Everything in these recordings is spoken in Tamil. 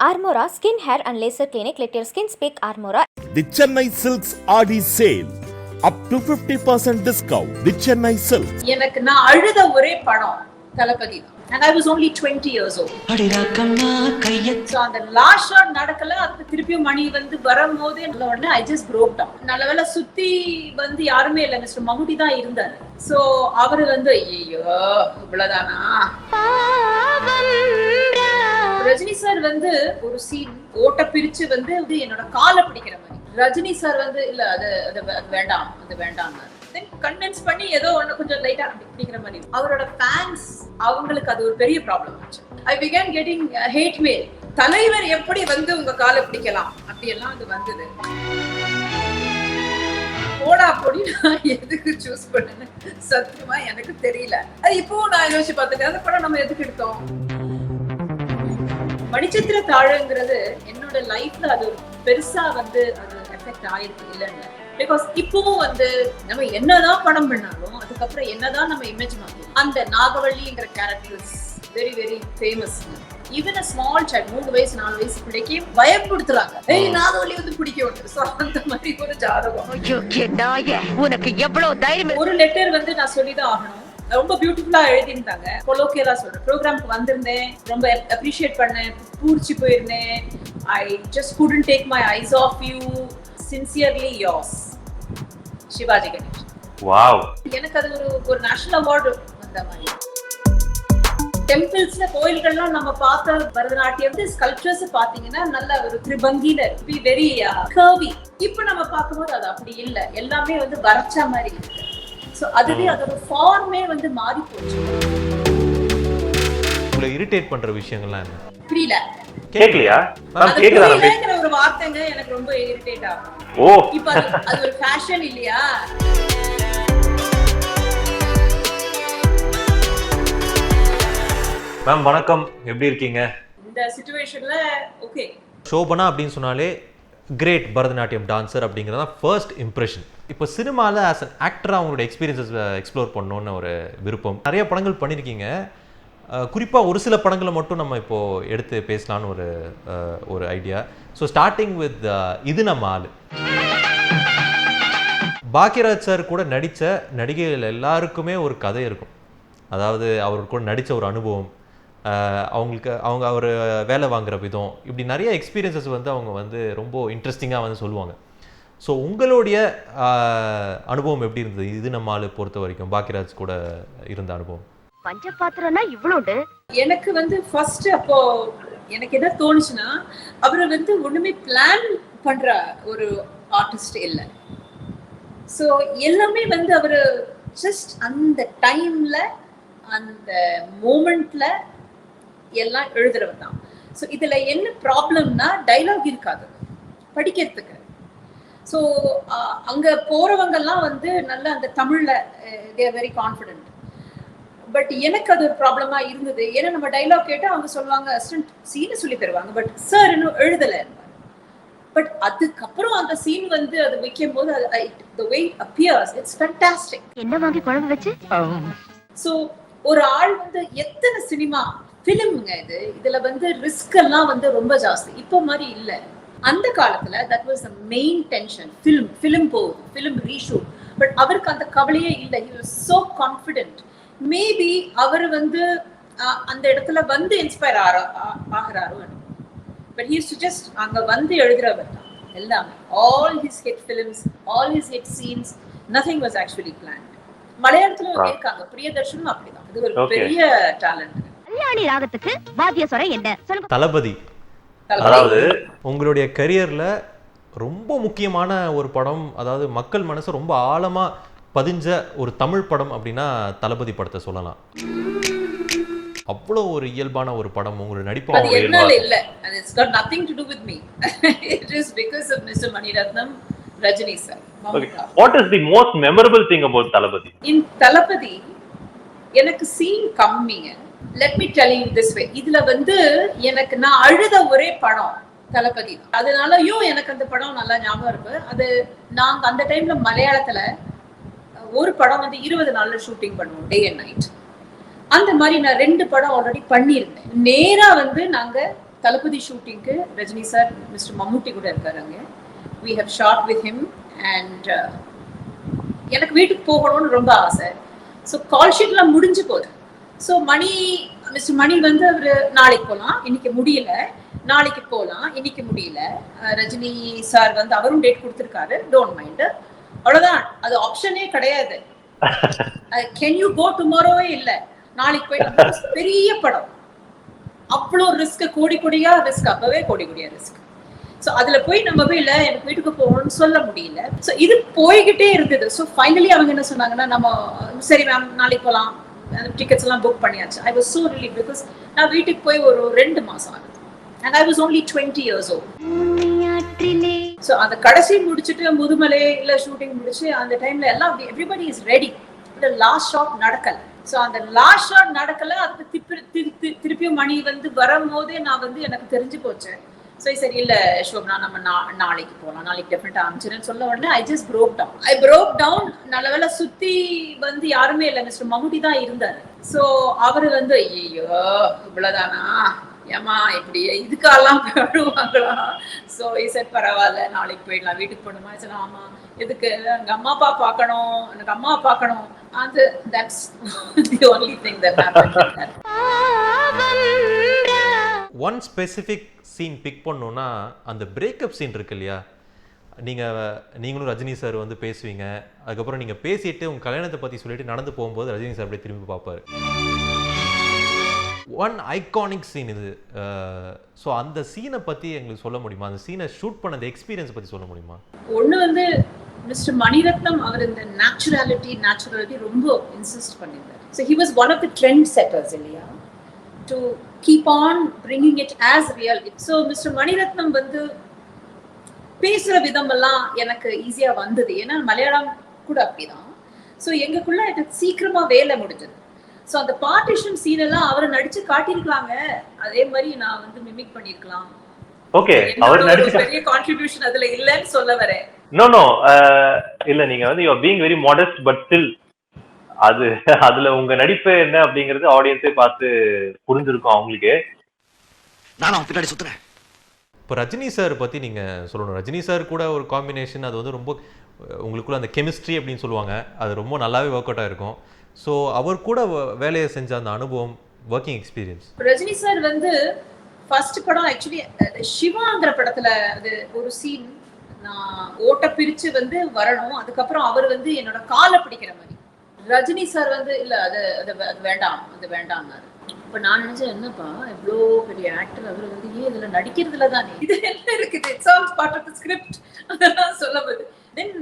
Armora Skin, Hair and Laser Clinic. Let your skin speak, Armora. The Chennai Silks Aadi Sale. Up to 50% discount. The Chennai Silks. எனக்கு நான் அழுத ஒரே படம் தளபதி தான். And I was only 20 years old. So அந்த லாஸ்ட் ஷாட் நடக்கல, அதுக்கு திருப்பியும் மணி வந்து வரும்போது நல்ல உடனே I just broke down. நல்லவேளை சுத்தி வந்து யாருமே இல்லை, மிஸ்டர் மம்முட்டி தான் இருந்தாரு. ஸோ அவரு வந்து ஐயோ இவ்வளவுதானா. ரஜினி சார் வந்து ஒரு சீன் ஓட்ட பிரிச்சு வந்து என்னோட காலை பிடிக்கிற மாதிரி. ரஜினி சார் வந்து இல்ல அது வேண்டாம், அது வேண்டாம் கன்வின்ஸ் பண்ணி ஏதோ ஒண்ணு கொஞ்சம் லைட்டா பிடிக்கிற மாதிரி. அவரோட ஃபேன்ஸ் அவங்களுக்கு அது ஒரு பெரிய ப்ராப்ளம் ஆச்சு. ஐ பிகன் கெட்டிங் ஹேட் மெயில். தலைவர் எப்படி வந்து உங்க காலை பிடிக்கலாம் அப்படி எல்லாம் அது வந்தது. போடா பொடி நான் எதுக்கு சூஸ் பண்ணேன்னு சத்தியமா எனக்கு தெரியல. அது இப்போ நான் யோசிச்சு பார்த்துட்டேன், அந்த படம் நம்ம எதுக்கு எடுத்தோம். மணிச்சித்திர தாழங்கிறது என்னோட லைஃப்ல அது பெருசா வந்து அது எஃபெக்ட் ஆயிருக்கு இல்லைன்னு. பிகாஸ் இப்பவும் வந்து நம்ம என்னதான் படம் பண்ணாலும் அதுக்கப்புறம் என்னதான் நம்ம இமேஜ் மாறும். அந்த நாகவள்ளிங்கிற characters very very famous. Even a small child 3 வயசு 4 வயசு பிள்ளைக்கு பயப்படுத்துறாங்க, ஏய் நாகவள்ளி வந்து பிடிக்கும். சோ அந்த மாதிரி ஒரு ஜாதகம். உனக்கு எவ்வளவு தைரியம். ஒரு லெட்டர் வந்து நான் சொல்லிதான் ஆகணும். ரொம்ப பியூட்டிஃபுல்லா எழுதிருந்தாங்க. கொலோக்கியலா சொல்றேன். ப்ரோக்ராம்க்கு வந்திருந்தேன், ரொம்ப அப்ரிஷியேட் பண்ணேன், பூரிச்சு போயிருந்தேன். I just couldn't take my eyes off you. Sincerely yours, Sivaji Ganesan. Wow. எனக்கு அது ஒரு நேஷனல் அவார்டு வந்த மாதிரி. டெம்பிள்ஸ்ல கோயில்கள்லாம் நம்ம பார்த்த பரதநாட்டியம் ஸ்கல்ப்சர்ஸ் பாத்தீங்கன்னா நல்ல ஒரு திரிபங்கில இருக்கு, வெரி கர்வி. இப்போ நம்ம பார்க்கும்போது அது அப்படி இல்ல, எல்லாமே வந்து வரைச்ச மாதிரி இருக்கு. சோ அதுவே அதோட ஃபார்மே வந்து மாறி போச்சு. உங்களை இரிட்டேட் பண்ற விஷயங்கள்லாம் என்ன? புரியல. கேக்கலையா? நான் கேக்குறேங்கிற ஒரு வார்த்தைங்க எனக்கு ரொம்ப இரிட்டேட் ஆகும். ஓ இப்போ அது ஒரு ஃபேஷன் இல்லையா? மேம் வணக்கம், எப்படி இருக்கீங்க? இந்த சிச்சுவேஷன்ல ஓகே. சோபனா அப்படின்னு சொன்னாலே கிரேட் பரதநாட்டியம் டான்சர் அப்படிங்கிறதா ஃபர்ஸ்ட் இம்ப்ரெஷன். இப்போ சினிமாவில் ஆஸ் அன் ஆக்டராக அவங்களோட எக்ஸ்பீரியன்ஸஸ் எக்ஸ்ப்ளோர் பண்ணணுன்னு ஒரு விருப்பம். நிறைய படங்கள் பண்ணியிருக்கீங்க. குறிப்பாக ஒரு சில படங்களை மட்டும் நம்ம இப்போது எடுத்து பேசலான்னு ஒரு ஐடியா. ஸோ ஸ்டார்டிங் வித் இது நம்ம ஆள். பாக்யராஜ் சார் கூட நடித்த நடிகைகள் எல்லாருக்குமே ஒரு கதை இருக்கும். அதாவது அவர் கூட நடித்த ஒரு அனுபவம், அவங்க ஒரு வேலை வாங்குகிற விதம், இப்படி நிறைய எக்ஸ்பீரியன்ஸஸ் வந்து அவங்க வந்து ரொம்ப இன்ட்ரெஸ்டிங்காக வந்து சொல்லுவாங்க. ஸோ உங்களுடைய அனுபவம் எப்படி இருந்தது இது நம்ம ஆளு பொறுத்த வரைக்கும், பாக்யராஜ் கூட இருந்த அனுபவம்? பஞ்ச பாத்திரம்னா இவ்வளவு. எனக்கு வந்து ஃபர்ஸ்ட் அப்போ எனக்கு என்ன தோணுச்சுன்னா, அவரை வந்து ஒண்ணுமே பிளான் பண்ற ஒரு ஆர்டிஸ்ட் இல்லை. ஸோ எல்லாமே வந்து அவரு ஜஸ்ட் அந்த டைம்ல அந்த மூமெண்ட்ல எல்லாம் எழுதுறவர் தான். ஸோ இதுல என்ன ப்ராப்ளம்னா, டைலாக் இருக்காது படிக்கிறதுக்கு. ஸோ அங்க போறவங்கெல்லாம் வந்து நல்ல அந்த தமிழ்ல they are very confident. But எனக்கு அது ஒரு ப்ராப்ளமா இருந்தது. ஏன்னா நம்ம டைலாக் கேட்டு அவங்க சொல்லுவாங்க அசிஸ்டன்ட் சீனை சொல்லி தருவாங்க, பட் சார் இன்னும் எழுதலை. பட் அதுக்கப்புறம் அந்த சீன் வந்து அது வைக்கும் போது the way it appears, it's fantastic. என்ன வாங்கி குழம்பு வச்சு. ஸோ ஒரு ஆள் வந்து எத்தனை சினிமா ஃபிலிம்ங்க இதுல வந்து ரிஸ்க் எல்லாம் வந்து ரொம்ப ஜாஸ்தி. இப்போ மாதிரி இல்லை. அந்த காலத்துல that was the main tension. Film போகுது, ஃபிலிம் ரீஷூட். பட் அவருக்கு அந்த கவலையே இல்லை. he was so confident. Maybe அவர் வந்து அந்த இடத்துல வந்து இன்ஸ்பயர் ஆகிறாரோ. But he used to just அங்க வந்து எழுதுறவர் தான் எல்லாமே. all his hit films, all his hit scenes, nothing was actually planned. மலையாளத்துல இருக்காங்க பிரியதர்ஷனும் அப்படிதான். இது ஒரு பெரிய டேலண்ட். கல்யாணி ராகத்துக்கு வாத்திய சொர என்ன சொல்லுங்க. தளபதி, அதாவது உங்களுடைய கரியர்ல ரொம்ப முக்கியமான ஒரு படம், அதாவது மக்கள் மனசு ரொம்ப ஆழமா பதிஞ்ச ஒரு தமிழ் படம் அப்படின்னா தளபதி படத்தை சொல்லலாம். அவ்வளோ ஒரு இயல்பான ஒரு படம் உங்களுடைய நடிப்பு. அது என்னால இல்ல, it's got nothing to do with me. It is because of Mr. Maniratnam, Rajini sir. Okay. What is the most memorable thing about Thalapathy? In Thalapathy எனக்கு சீன் கம்மிங்க. Let me tell you this way. இதுல வந்து எனக்கு நான் அழுத ஒரே படம் தளபதி. அதனாலயும் எனக்கு அந்த படம் நல்லா ஞாபகம் இருக்கு. அது நாங்க அந்த டைம்ல மலையாளத்துல ஒரு படம் வந்து 20 நாள்ல ஷூட்டிங் பண்ணுவோம், டே அண்ட் நைட். அந்த மாதிரி நான் 2 படம் ஆல்ரெடி பண்ணியிருந்தேன். நேரா வந்து நாங்க தளபதி ஷூட்டிங்க்கு ரஜினி சார் மிஸ்டர் மம்முட்டி கூட இருக்காரு அங்கே. we have shot with him and எனக்கு வீட்டுக்கு போகணும்னு ரொம்ப ஆசை. ஸோ கால் ஷீட்லாம் முடிஞ்சு போகுது. ஸோ மிஸ்டர் மணி வந்து அவர் நாளைக்கு போகலாம், இன்னைக்கு முடியல, நாளைக்கு போகலாம், இன்னைக்கு முடியல. ரஜினி சார் வந்து அவரும் டேட் கொடுத்துருக்காரு, டோன்ட் மைண்ட். அவ்வளோதான், அது ஆப்ஷனே கிடையாது. கேன் யூ கோ டுமாரோவே இல்லை, நாளைக்கு போய் பெரிய படம், அவ்வளோ ரிஸ்க், கோடி கோடியா ரிஸ்க், அப்பவே கோடி கோடியா ரிஸ்க். ஸோ அதுல போய் நம்ம போய் இல்லை எனக்கு வீட்டுக்கு போகணும்னு சொல்ல முடியல. ஸோ இது போய்கிட்டே இருக்குது. ஸோ ஃபைனலி அவங்க என்ன சொன்னாங்கன்னா, நம்ம சரி மேம் நாளைக்கு போகலாம், டிக்கெட்ஸ் எல்லாம் புக் பண்ணியாச்சு. I was so relieve because நான் வீட்டுக்கு போய் ஒரு 2 மாசம் ஆகுது. And I was only 20 years old. So அந்த கடைசி முடிச்சுட்டு முதுமலையில ஷூட்டிங் முடிச்சு அந்த டைம்ல எல்லாம் everybody is ready. Last shot நடக்கல. ஸோ அந்த லாஸ்ட் ஷாட் நடக்கல. அதுக்கு திருப்பியும் மணி வந்து வரும்போதே நான் வந்து எனக்கு தெரிஞ்சு போச்சு. ஸோ சரி இல்லை ஷோப்னா நம்ம நாளைக்கு போகலாம், நாளைக்கு டெஃபினட்டா ஆரம்பிச்சிருன்னு சொல்ல உடனே ஐ ஜஸ்ட் broke down. நல்ல வேலை சுத்தி வந்து யாருமே இல்லை, மிஸ்டர் மம்முட்டி தான் இருந்தாரு. ஸோ அவரு வந்து ஐயோ இவ்வளவுதானா, ஏமா இப்படி இதுக்கெல்லாம் போடுவாங்களா? ஸோ சார் பரவாயில்ல, நாளைக்கு போயிடலாம், வீட்டுக்கு போகணுமா? சரி ஆமா, எதுக்கு, எங்க அம்மா அப்பா பார்க்கணும், எனக்கு அம்மா பார்க்கணும். அது that's the only thing that happened. One specific scene pick பண்ணோன்னா அந்த பிரேக்கப் சீன் இருக்கு இல்லையா? நீங்களும் ரஜினி சார் வந்து பேசுவீங்க, அதுக்கப்புறம் நீங்கள் பேசிட்டு உங்கள் கல்யாணத்தை பற்றி சொல்லிட்டு நடந்து போகும்போது ரஜினி சார் அப்படியே திரும்பி பார்ப்பாரு. ஒன் ஐகானிக் சீன் இது. ஸோ அந்த சீனை பற்றி எங்களுக்கு சொல்ல முடியுமா? அந்த சீனை ஷூட் பண்ண அந்த எக்ஸ்பீரியன்ஸ் பற்றி சொல்ல முடியுமா? ஒன்று வந்து மிஸ்டர் மணிரத்னம் அவர் இந்த நேச்சுரலிட்டி ரொம்ப இன்சிஸ்ட் பண்ணியிருந்தார். So he was one of the trend setters இல்லையா, to keep on bringing it as real. So Mr. Maniratnam வந்து பேசுற விதமெல்லாம் எனக்கு ஈஸியா வந்தது. ஏன்னா மலையாளம் கூட அப்படிதான். ஸோ எங்களுக்குள்ள எனக்கு சீக்கிரமா வேலை முடிஞ்சது. ஸோ அந்த பார்ட்டிஷன் சீன் எல்லாம் அவரை நடிச்சு காட்டியிருக்கலாங்க, அதே மாதிரி நான் வந்து மிமிக் பண்ணிருக்கலாம். ஓகே, அவர் நடிச்ச பெரிய கான்ட்ரிபியூஷன் அதுல இல்லன்னு சொல்ல வரேன். நோ இல்ல, நீங்க வந்து you are being very modest, but still அதுல உங்க நடிப்பு என்ன அப்படிங்கறது ஆடியன்ஸே பார்த்து புரிஞ்சிருக்கும் அவங்களுக்கு. நானும் பின்னாடி சுத்துறேன். இப்போ ரஜினி சார் பற்றி நீங்கள் சொல்லணும். ரஜினி சார் கூட ஒரு காம்பினேஷன், அது வந்து ரொம்ப உங்களுக்குள்ள அந்த கெமிஸ்ட்ரி அப்படின்னு சொல்லுவாங்க, அது ரொம்ப நல்லாவே ஒர்க் அவுட் ஆகிருக்கும். ஸோ அவர் கூட வேலையை செஞ்ச அந்த அனுபவம், ஒர்க்கிங் எக்ஸ்பீரியன்ஸ். ரஜினி சார் வந்து ஃபர்ஸ்ட் படம் ஆக்சுவலி சிவாங்கிற படத்துல அது ஒரு சீன், நான் ஓட்ட பிரிச்சு வந்து வரணும், அதுக்கப்புறம் அவர் வந்து என்னோட காலை பிடிக்கிற மாதிரி. ரஜினி சார் வந்து இல்ல அது வேண்டாம், அது வேண்டாம்னாரு. இப்ப நான் நினைச்சேன், என்னப்பா இவ்வளோ பெரிய ஆக்டர், அவர் வந்து ஏன் இதுல நடிக்கிறதுல தானே இது என்ன இருக்குது, it's all part of the script அதெல்லாம் சொல்லும்போது தென்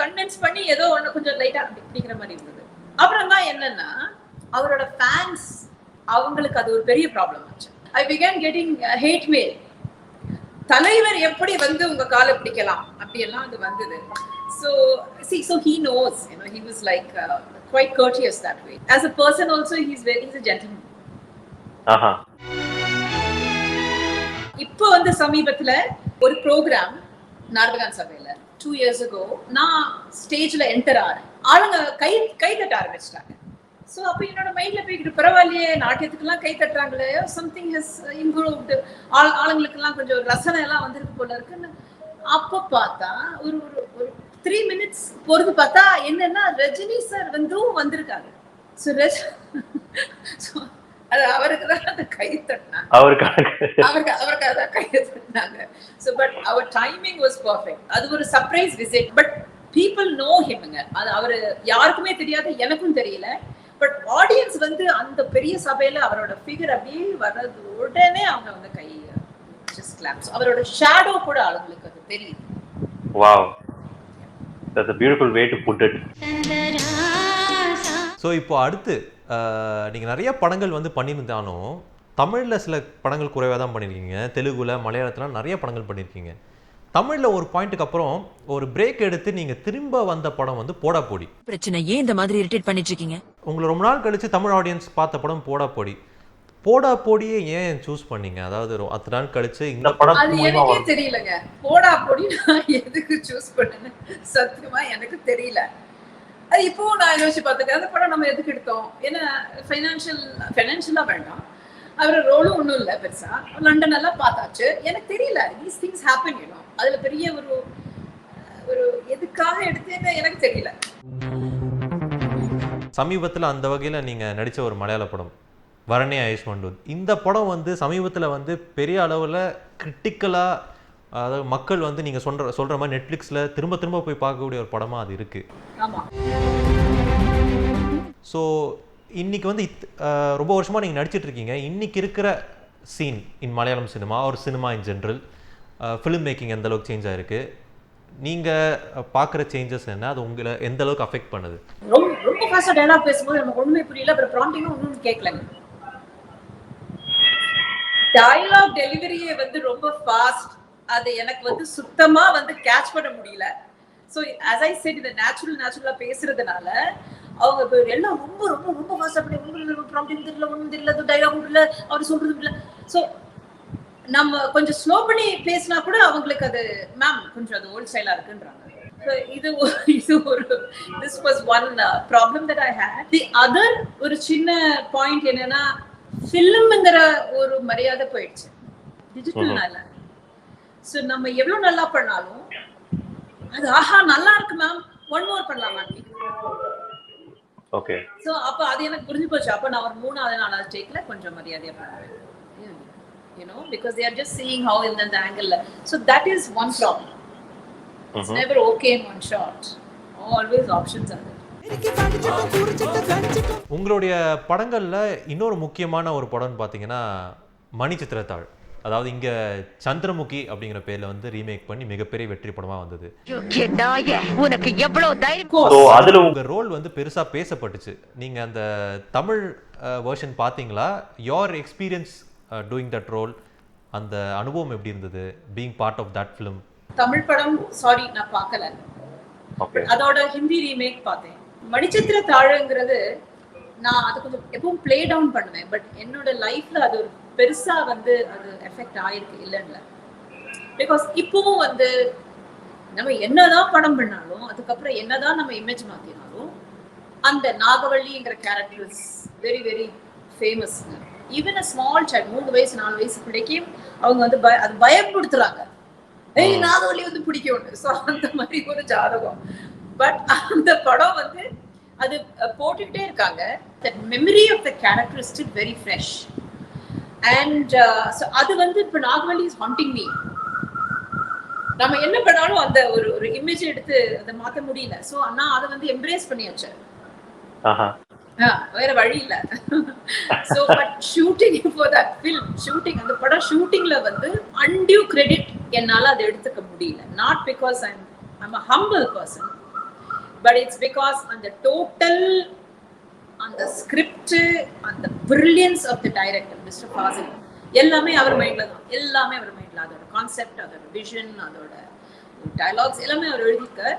கன்வின்ஸ் பண்ணி ஏதோ ஒன்று கொஞ்சம் லைட்டா பிடிக்கிற மாதிரி இருந்தது. அப்புறம் தான் என்னன்னா அவரோட ஃபேன்ஸ், அவங்களுக்கு அது ஒரு பெரிய ப்ராப்ளம் ஆச்சு. ஐ பிகன் கெட்டிங் ஹேட் மெயில். தலைவர் எப்படி வந்து உங்க காலை பிடிக்கலாம் அப்படியெல்லாம் அது வந்தது. So he knows, he was like quite courteous that way. As a person also, he's a gentleman. இப்போ வந்து சமீபத்துல ஒரு ப்ரோக்ராம் நார்வகான் சபையில 2 years ago நான் ஸ்டேஜ்ல என்டர் ஆறேன். ஆளுங்க கை தட்ட ஆரம்பிச்சிட்டாங்க. ஸோ அப்போ என்னோட மைண்ட்ல போய்கிட்டு, பரவாயில்லையே நாட்டியத்துக்கெல்லாம் கை தட்டுறாங்களே, சம்திங் ஹஸ் இம்ப்ரூவ்டு, ஆளுங்களுக்கெல்லாம் கொஞ்சம் ரசனை எல்லாம் வந்திருக்கு போல இருக்குன்னு. அப்போ பார்த்தா ஒரு 3 minutes பொறுத்து பார்த்தா என்னன்னா ரஜினி சார் வந்திருக்காங்க. அவருக்கு தான் அந்த கை தட்டினாங்க, அவருக்கு அதான் கை தட்டினாங்க. So but our timing was perfect. அது ஒரு surprise visit. But people know himங்க. அது அவரு யாருக்குமே தெரியாது, எனக்கும் தெரியல. பட் ஆடியன்ஸ் வந்து அந்த பெரிய சபையில அவரோட ஃபிகர் அப்படியே வர்றது உடனே அவங்க வந்து கை just claps. அவரோட ஷேடோ கூட ஆளுங்களுக்கு அது தெரியுது. Wow. That's a beautiful way to put it. So இப்போ அடுத்து நீங்கள் நிறைய படங்கள் வந்து பண்ணியிருந்தாலும் தமிழில் சில படங்கள் குறைவாக தான் பண்ணியிருக்கீங்க. தெலுங்குல, மலையாளத்தில் நிறைய படங்கள் பண்ணியிருக்கீங்க. தமிழில் ஒரு பாயிண்ட்டுக்கு அப்புறம் ஒரு பிரேக் எடுத்து நீங்கள் திரும்ப வந்த படம் வந்து போடாப்போடி. பிரச்சனை ஏன் இந்த மாதிரி இரிட்டேட் பண்ணிட்டு இருக்கீங்க? உங்களை ரொம்ப நாள் கழிச்சு தமிழ் ஆடியன்ஸ் பார்த்த படம் போடாப்போடி. போடாப்போடியே ஏன் சூஸ் பண்ணீங்க? அதாவது 10 நாள் கழிச்சு இந்த படம் அது எனக்கே தெரியலங்க. போடாப்போடி நான் எதுக்கு சூஸ் பண்ணேன்னு சத்தியமா எனக்கு தெரியல. அது இப்போ நான் யோசிச்சு பார்த்துக்கேன், அந்த படம் நம்ம எதுக்கு எடுத்தோம், ஏன்னா ஃபைனான்ஷியலா வேண்டாம். அவர் ரோலும் ஒன்றும் இல்லை பெருசா, லண்டன் எல்லாம் பார்த்தாச்சு. எனக்கு தெரியல தீஸ் திங்ஸ் ஹேப்பன் யூனோ. அதுல பெரிய ஒரு ஒரு எதுக்காக எடுத்தேன்னு எனக்கு தெரியல. சமீபத்தில் அந்த வகையில் நீங்கள் நடித்த ஒரு மலையாள படம் வரனே ஆயுஷ்மான். இந்த படம் வந்து சமீபத்தில் வந்து பெரிய அளவில் கிரிட்டிக்கலாக, அதாவது மக்கள் வந்து நீங்கள் சொல்கிற மாதிரி நெட்ஃப்ளிக்ஸில் திரும்ப திரும்ப போய் பார்க்கக்கூடிய ஒரு படமாக அது இருக்குது. ஆமா. ஸோ இன்னைக்கு வந்து ரொம்ப வருஷமாக நீங்கள் நடிச்சிட்டு இருக்கீங்க. இன்னைக்கு இருக்கிற சீன் இன் மலையாளம் சினிமா ஒரு cinema in general, film making எந்த அளவுக்கு சேஞ்ச் ஆகிருக்கு, நீங்கள் பார்க்குற சேஞ்சஸ் என்ன, அது உங்களை எந்த அளவுக்கு அஃபெக்ட் பண்ணுது? ரொம்ப ஃபாஸ்டா டயலாக் பேசும்போது நமக்கு ஒண்ணுமே புரியல. அப்புறம் ப்ராம்ப்டிங்கும் ஒன்றும் கேட்கலங்க. டயலாக் டெலிவரியே வந்து ரொம்ப ஃபாஸ்ட். அது எனக்கு வந்து சுத்தமா வந்து கேட்ச் பண்ண முடியல. ஸோ as I said, இந்த நேச்சுரலா பேசுறதுனால அவங்க எல்லாம் ரொம்ப ரொம்ப ரொம்ப ஃபாஸ்டா பண்ணி உங்களுக்கு ப்ராம்ப்டிங் தெரியல, ஒன்றும் தெரியல, டயலாக் தெரியல, அவர் சொல்றது தெரியல. ஸோ நம்ம கொஞ்சம் ஸ்லோ பண்ணி பேசினா கூட அவங்களுக்கு அது மேம் கொஞ்சம் அது ஓல்ட் ஸ்டைலா இருக்குன்றாங்க. இது ஒரு this was one problem that I had. The other ஒரு சின்ன பாயிண்ட் என்னன்னா, ஃபிலிம்ங்கற ஒரு மரியாதை போயிடுச்சு டிஜிட்டல்னால. சோ நம்ம எவ்வளவு நல்லா பண்ணாலும் அது ஆஹா நல்லா இருக்கு மேம், ஒன் மோர் பண்ணலாமா? ஓகே. சோ அப்ப அது எனக்கு புரிஞ்சு போச்சு. அப்ப நான் ஒரு 3வது 4வது டேக்ல கொஞ்சம் மரியாதையா பண்ணுவேன். You know, because they are just seeing how in the angle. So that is one problem. It's never okay in one shot. Always options are there. உங்களுடைய படங்களில் இன்னொரு முக்கியமான ஒரு படம்னு பார்த்தீங்கன்னா மணி சித்திரத்தாள். அதாவது இங்கே சந்திரமுகி அப்படிங்கிற பேரில் வந்து ரீமேக் பண்ணி மிகப்பெரிய வெற்றி படமாக வந்தது. உனக்கு எவ்வளவு தைரியம்! அதுல உங்கள் ரோல் வந்து பெருசாக பேசப்பட்டுச்சு. நீங்கள் அந்த தமிழ் வெர்ஷன் பார்த்தீங்களா? Your experience doing that role, அந்த அனுபவம் எப்படி இருந்தது being part of that film? Tamil படம் சாரி நான் பார்க்கல. அதோட ஹிந்தி ரீமேக் பார்த்தேன். மணிச்சித்திர தாழங்கிறது நான் அது கொஞ்சம் எப்பவும் பிளே டவுன் பண்ணுவேன். பட் என்னோட லைஃப்ல அது ஒரு பெருசா வந்து அது எஃபெக்ட் ஆயிருக்கு இல்லைன்னு. பிகாஸ் இப்பவும் வந்து நம்ம என்னதான் படம் பண்ணாலும், அதுக்கப்புறம் என்னதான் நம்ம இமேஜ் மாத்தினாலும், அந்த நாகவள்ளிங்கிற character is very very famous. Even a small child, 3 வயசு 4 வயசு பிள்ளைக்கும் அவங்க வந்து அது பயப்படுத்துறாங்க. ஏய் நாகவள்ளி வந்து பிடிக்கும். ஸோ அந்த மாதிரி ஒரு ஜாதகம். பட் அந்த படம் வந்து அது போட்டுக்கிட்டே இருக்காங்க. That memory of the character is still very fresh. And அது வந்து இப்போ நாகவள்ளி இஸ் ஹாண்டிங் மீ. நம்ம என்ன பண்ணாலும் அந்த ஒரு இமேஜ் எடுத்து அதை மாற்ற முடியல. ஸோ நான் அதை வந்து எம்ப்ரேஸ் பண்ணியாச்சு. வேற வழி இல்ல. So but shooting for that film, shooting அந்த படம் ஷூட்டிங்ல வந்து அன்டியூ கிரெடிட் என்னால அதை எடுத்துக்க முடியல. Not because I'm a humble person, but it's because அந்த டோட்டல் அந்த ஸ்கிரிப்ட், அந்த brilliance of the director mister Fazil, எல்லாமே அவர் மைண்ட்ல தான். எல்லாமே அவர் மைண்ட்ல. அதோட கான்செப்ட், அதோட விஷன், அதோட டயலாக்ஸ் எல்லாமே அவர் எழுதியிருக்கார்.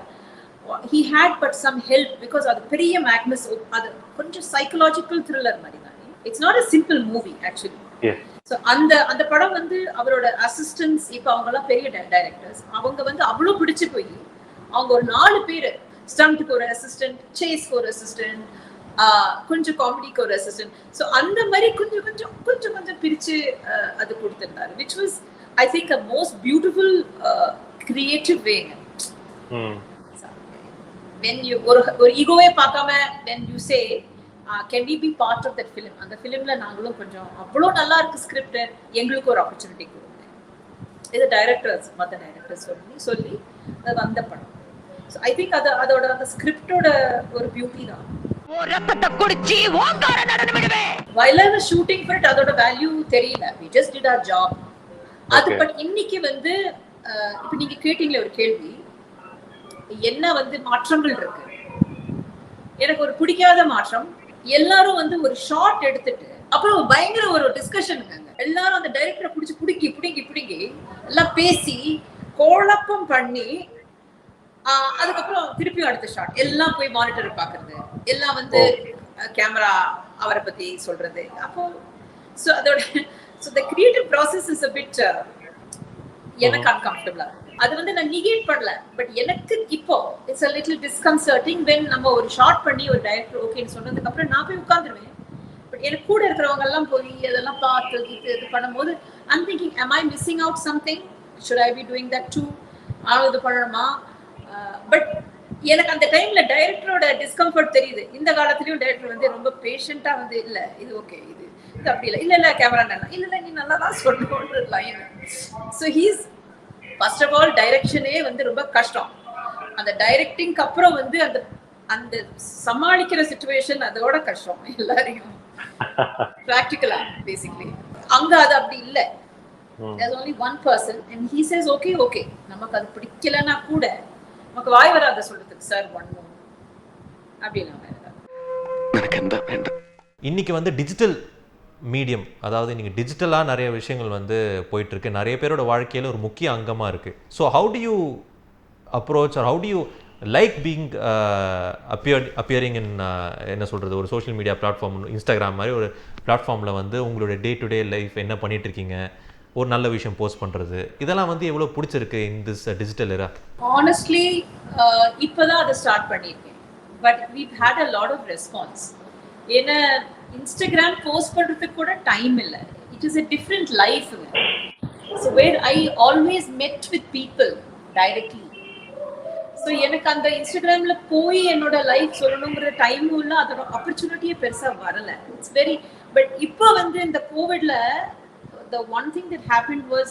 He had but some help because அது பெரிய மேக்னஸ், அது கொஞ்சம் சைக்கலாஜிக்கல் த்ரில்லர் மாதிரி தான். It's not a simple movie actually. Yes. So அந்த படம் வந்து அவரோட அசிஸ்டன்ட்ஸ், இப்போ அவங்க எல்லாம் பெரிய டைரக்டர்ஸ், அவங்க வந்து அவ்வளோ பிடிச்சு போய் அவங்க ஒரு 4 பேர், ஸ்டண்ட்க்கு ஒரு அசிஸ்டன்ட், சேஸ்க்கு ஒரு அசிஸ்டன்ட், கொஞ்சம் காமெடிக்கு ஒரு அசிஸ்டன்ட், ஸோ அந்த மாதிரி கொஞ்சம் கொஞ்சம் கொஞ்சம் கொஞ்சம் பிரிச்சு அது கொடுத்திருந்தாரு. which was I think a most beautiful creative way. When you ஒரு ஈகோவே பார்க்காம when you say can we be part of that film, அந்த ஃபிலிம்ல நாங்களும் கொஞ்சம் அவ்வளோ நல்லா இருக்கு ஸ்கிரிப்ட், எங்களுக்கு ஒரு ஆப்பர்ச்சுனிட்டி கொடுங்க. இது டைரக்டர்ஸ், மற்ற டைரக்டர்ஸ் சொல்லி அது வந்த படம். ஸோ ஐ திங்க் அதோட அந்த ஸ்கிரிப்டோட ஒரு பியூட்டி தான். While I was shooting for it, அதோட வேல்யூ தெரியல. We just did our job. அது பட் இன்னைக்கு வந்து இப்போ நீங்க கேட்டீங்களே ஒரு கேள்வி, என்ன வந்து மாற்றங்கள் இருக்கு. எனக்கு ஒரு பிடிக்காத மாற்றம், எல்லாரும் வந்து ஒரு ஷார்ட் எடுத்துட்டு அப்புறம் பயங்கர ஒரு டிஸ்கஷனுங்க. எல்லாரும் அந்த டைரக்டரை பிடிங்கி எல்லாம் பேசி குழப்பம் பண்ணி அதுக்கப்புறம் திருப்பியும் அடுத்த ஷாட் எல்லாம் போய் மானிட்டர் பாக்குறது, எல்லாம் வந்து கேமரா அவரை பத்தி சொல்றது. அப்போ ஸோ அதோட the creative process is a bit எனக்கு uncomfortable. அது வந்து நான் நிகேட் பண்ணல, பட் எனக்கு இப்போ it's a little disconcerting when நம்ம ஒரு ஷார்ட் பண்ணி ஒரு டைரக்டர் ஓகேன்னு சொன்னதுக்கு அப்புறம் நான் போய் உட்கார்ந்துருவேன். பட் எனக்கு கூட இருக்கிறவங்க எல்லாம் போய் அதெல்லாம் பார்த்து இது பண்ணும்போது I'm thinking, am I missing out something? Should I be doing that too? இது பண்ணணுமா? பட் எனக்கு அந்த டைம்ல டைரக்டரோட டிஸ்கம்ஃபர்ட் தெரியுது. இந்த காலத்துலயும் டைரக்டர் வந்து ரொம்ப பேஷண்டா வந்து இல்ல இது ஓகே இது அப்படி இல்ல கேமரா நல்லா இல்ல நீ நல்லா தான் சொல்லணும்ன்ற line. So he's first of all டைரக்ஷனே வந்து ரொம்ப கஷ்டம். அந்த டைரக்டிங்க்கு அப்புறம் வந்து அந்த அந்த சமாளிக்கிற சிச்சுவேஷன் அதோட கஷ்டம் எல்லாரையும் பிராக்டிகலா பேசிக்கலி. அங்க அது அப்படி இல்லை. There's only one person and he says okay நமக்கு அது பிடிக்கலன்னா கூட நமக்கு வாய் வராத சொல்றதுக்கு சார் பண்ணுவோம் அப்படின்னா எனக்கு எந்த வேண்டாம். இன்னைக்கு வந்து டிஜிட்டல் மீடியம், அதாவது இன்னைக்கு டிஜிட்டலாக நிறைய விஷயங்கள் வந்து போயிட்டு இருக்கு, நிறைய பேரோட வாழ்க்கையில் ஒரு முக்கிய அங்கமாக இருக்கு. So how do you approach or how do you like being appearing in என்ன சொல்கிறது, ஒரு சோஷியல் மீடியா பிளாட்ஃபார்ம், இன்ஸ்டாகிராம் மாதிரி ஒரு பிளாட்ஃபார்மில் வந்து உங்களுடைய டே டு டே லைஃப் என்ன பண்ணிட்டு இருக்கீங்க, ஒரு நல்ல விஷயம் போஸ்ட் பண்ணுறது, இதெல்லாம் வந்து எவ்வளோ பிடிச்சிருக்கு இந்த டிஜிட்டல் எரா? ஆனஸ்ட்லி இப்போதான் அதை ஸ்டார்ட் பண்ணியிருக்கேன். But we've had a lot of response. ஏன்னா இன்ஸ்டாகிராம் போஸ்ட் பண்ணுறதுக்கு கூட டைம் இல்லை. It is a different life. So where I always met with people directly. So எனக்கு அந்த இன்ஸ்டாகிராம்ல போய் என்னோட லைஃப் சொல்லணுங்கிற டைமும் இல்லை, அதோட ஆப்பர்ச்சுனிட்டியே பெருசாக வரலை. இட்ஸ் வெரி பட் இப்போ வந்து இந்த கோவிட்ல the one thing that happened was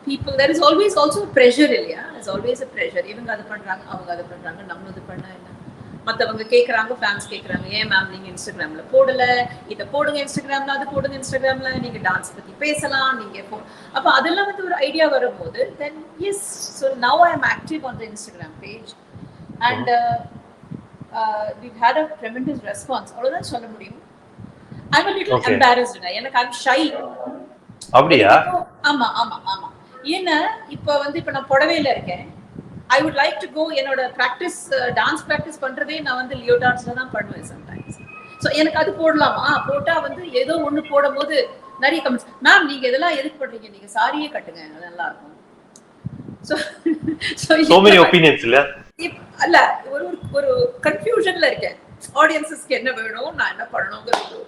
people, there is always also pressure இல்லையா, there's always a pressure. இவங்க அது பண்றாங்க அவங்க அது பண்றாங்க நம்ம இது பண்ண என்ன, மற்றவங்க கேட்குறாங்க, ஃபேன்ஸ் கேட்குறாங்க, ஏன் மேம் நீங்கள் இன்ஸ்டாகிராமில் போடலை, இதை போடுங்க இன்ஸ்டாகிராமில், அது போடுங்க இன்ஸ்டாகிராமில், நீங்கள் டான்ஸ் பற்றி பேசலாம், நீங்கள் அப்போ அதெல்லாம் வந்து ஒரு ஐடியா வரும்போது then yes. So now I am active on the Instagram page and we've had a tremendous response. அவ்வளோதான் சொல்ல முடியும். I'm a little embarrassed. எனக்கு I'm shy. அப்படியா? ஆமா ஆமா ஆமா. ஏன்னா இப்போ நான் புடவையில இருக்கேன். I would like to go என்னோட பிராக்டிஸ் டான்ஸ் பிராக்டிஸ் பண்றதே நான் வந்து லியோ டான்ஸ்ல தான் பண்ணுவேன் சம்டைம்ஸ். ஸோ எனக்கு அது போடலாமா, போட்டா வந்து ஏதோ ஒன்று போடும்போது நிறைய கமெண்ட்ஸ், மேம் நீங்க இதெல்லாம் எதுக்கு பண்றீங்க, நீங்க சாரியே கட்டுங்க அது நல்லா இருக்கும். So many opinions இல்ல அல்ல, ஒரு கன்ஃபியூஷன்ல இருக்கேன். ஆடியன்ஸஸ்க்கு என்ன வேணும், நான் என்ன பண்ணணும்ங்கிறது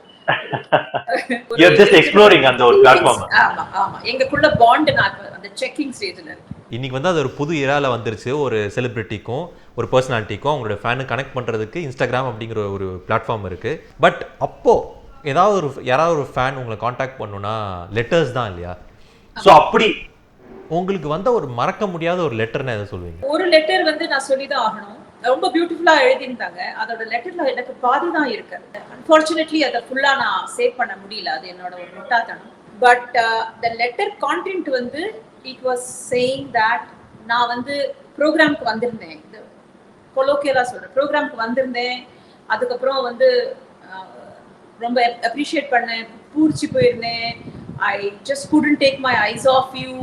you're just exploring அந்த ஒரு பிளாட்ஃபார்ம். ஆமா ஆமா, எங்களுக்குள்ள பாண்ட் நான் அந்த செக்கிங் ஸ்டேஜ்ல இருக்கேன். இன்னைக்கு வந்து அது ஒரு புது இரால வந்துருச்சு. ஒரு செலிபிரிட்டிக்கும் ஒரு பர்சனாலிட்டிக்கும் அவங்களோட ஃபேனை கனெக்ட் பண்ணுறதுக்கு இன்ஸ்டாகிராம் அப்படிங்கிற ஒரு பிளாட்ஃபார்ம் இருக்குது. பட் அப்போது யாராவது ஒரு ஃபேன் உங்களை காண்டாக்ட் பண்ணுன்னா லெட்டர்ஸ் தான் இல்லையா? ஸோ அப்படி உங்களுக்கு வந்த ஒரு மறக்க முடியாத ஒரு லெட்டர்னா எதை சொல்லுவீங்க? ஒரு லெட்டர் வந்து நான் சொல்லிதான் ஆகணும். ரொம்ப பியூட்டிஃபுல்லா எழுதியிருந்தாங்க. அதோட லெட்டர்ல எனக்கு பாதி தான் இருக்கு. அன்பார்ச்சுனேட்லி அதை ஃபுல்லா நான் சேவ் பண்ண முடியல, அது என்னோட ஒரு முட்டாள்தனம். பட் த லெட்டர் கான்டென்ட் வந்து இட் வாஸ் சேயிங் தட் நான் வந்து ப்ரோக்ராம்க்கு வந்திருந்தேன், இது கொலோக்கியலா சொல்றேன், ப்ரோக்ராம்க்கு வந்திருந்தேன். அதுக்கப்புறம் வந்து ரொம்ப அப்ரிஷியேட் பண்ணேன், பூரிச்சு போயிருந்தேன். I just couldn't take my eyes off you.